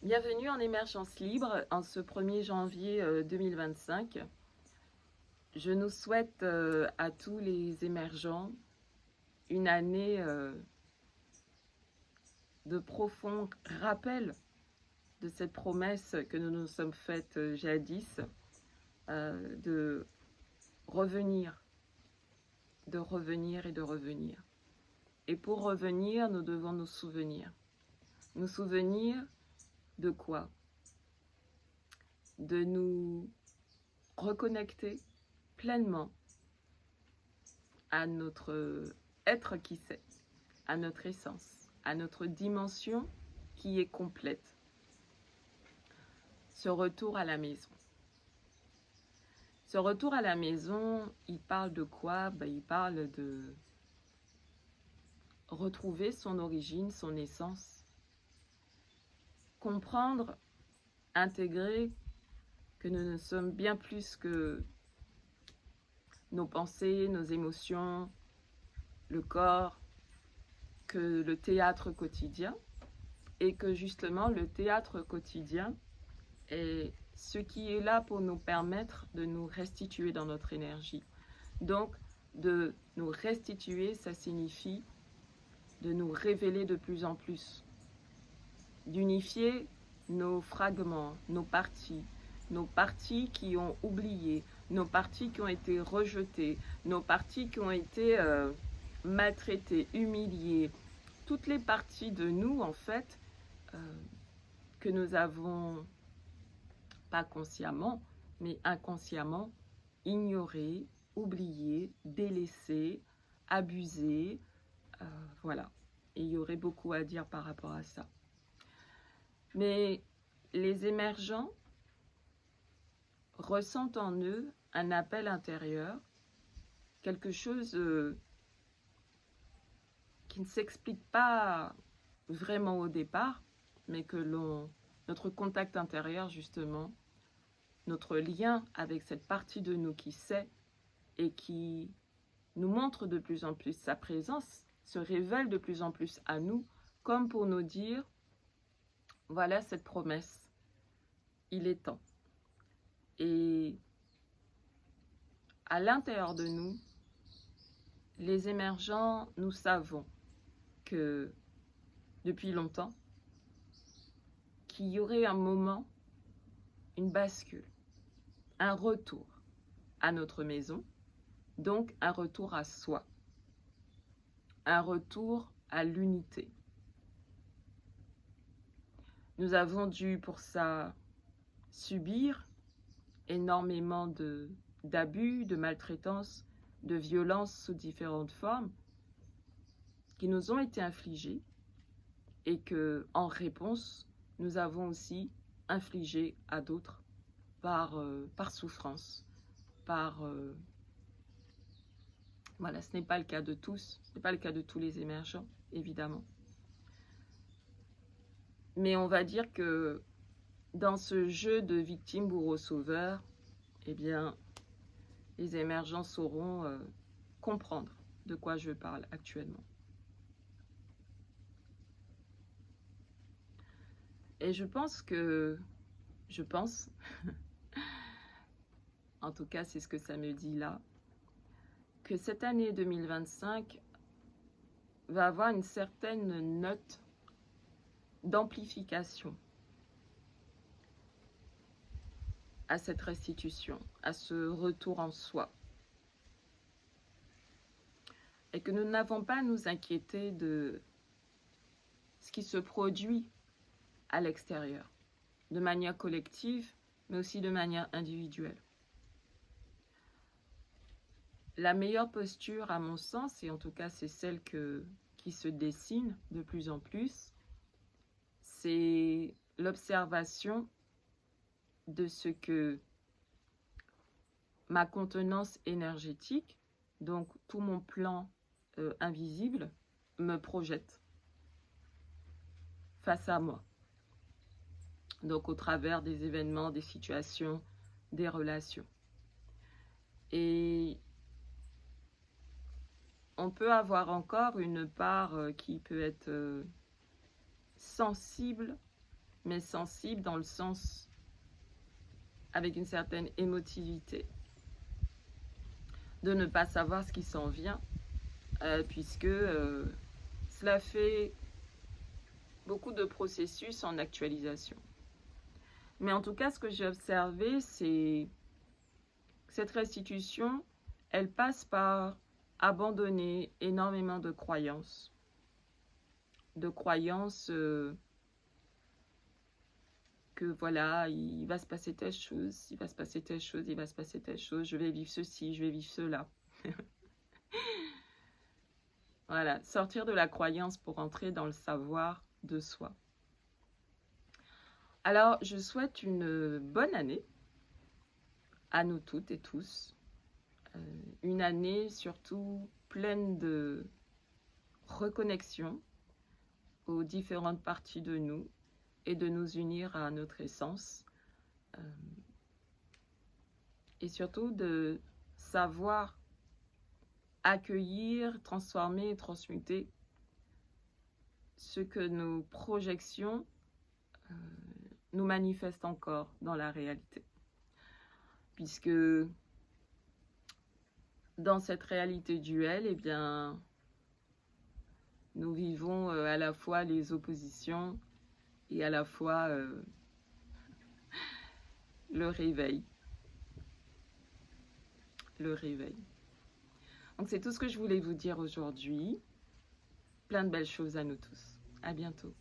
Bienvenue en émergence libre en ce 1er janvier 2025. Je nous souhaite à tous les émergents une année de profond rappel de cette promesse que nous nous sommes faites jadis de revenir, de revenir et de revenir. Et pour revenir, nous devons nous souvenir. Nous souvenir de quoi? De nous reconnecter pleinement à notre être qui sait, à notre essence, à notre dimension qui est complète. Ce retour à la maison. Ce retour à la maison, il parle de quoi? Il parle de retrouver son origine, son essence, comprendre, intégrer que nous ne sommes bien plus que nos pensées, nos émotions, le corps, que le théâtre quotidien, et que justement le théâtre quotidien est ce qui est là pour nous permettre de nous restituer dans notre énergie. Donc, de nous restituer, ça signifie de nous révéler de plus en plus, d'unifier nos fragments, nos parties qui ont oublié, nos parties qui ont été rejetées, nos parties qui ont été maltraitées, humiliées, toutes les parties de nous, en fait, que nous avons, pas consciemment, mais inconsciemment, ignorées, oubliées, délaissées, abusées, voilà. Et il y aurait beaucoup à dire par rapport à ça. Mais les émergents ressentent en eux un appel intérieur, quelque chose qui ne s'explique pas vraiment au départ, mais que notre contact intérieur, justement, notre lien avec cette partie de nous qui sait et qui nous montre de plus en plus sa présence, se révèle de plus en plus à nous, comme pour nous dire, voilà cette promesse, il est temps. Et à l'intérieur de nous, les émergents, nous savons que depuis longtemps, qu'il y aurait un moment, une bascule, un retour à notre maison, donc un retour à soi, un retour à l'unité. Nous avons dû pour ça subir énormément d'abus, de maltraitance, de violences sous différentes formes qui nous ont été infligées et que, en réponse, nous avons aussi infligé à d'autres par souffrance, voilà, ce n'est pas le cas de tous, ce n'est pas le cas de tous les émergents, évidemment. Mais on va dire que dans ce jeu de victime, bourreau, sauveur, eh bien, les émergents sauront comprendre de quoi je parle actuellement. Et je pense, en tout cas c'est ce que ça me dit là, que cette année 2025 va avoir une certaine note d'amplification à cette restitution, à ce retour en soi. Et que nous n'avons pas à nous inquiéter de ce qui se produit à l'extérieur, de manière collective, mais aussi de manière individuelle. La meilleure posture, à mon sens, et en tout cas c'est celle qui se dessine de plus en plus, c'est l'observation de ce que ma contenance énergétique, donc tout mon plan invisible, me projette face à moi. Donc au travers des événements, des situations, des relations. Et on peut avoir encore une part qui peut être sensible mais sensible dans le sens avec une certaine émotivité, de ne pas savoir ce qui s'en vient, puisque cela fait beaucoup de processus en actualisation. Mais en tout cas, ce que j'ai observé, c'est que cette restitution, elle passe par abandonner énormément de croyances. Que voilà, il va se passer telle chose, il va se passer telle chose, il va se passer telle chose, je vais vivre ceci, je vais vivre cela. Voilà, sortir de la croyance pour entrer dans le savoir de soi. Alors, je souhaite une bonne année à nous toutes et tous. Une année surtout pleine de reconnexion aux différentes parties de nous et de nous unir à notre essence. Et surtout de savoir accueillir, transformer et transmuter ce que nos projections nous manifestent encore dans la réalité. Puisque dans cette réalité duelle, eh bien, nous vivons à la fois les oppositions et à la fois le réveil. Le réveil. Donc c'est tout ce que je voulais vous dire aujourd'hui. Plein de belles choses à nous tous. À bientôt.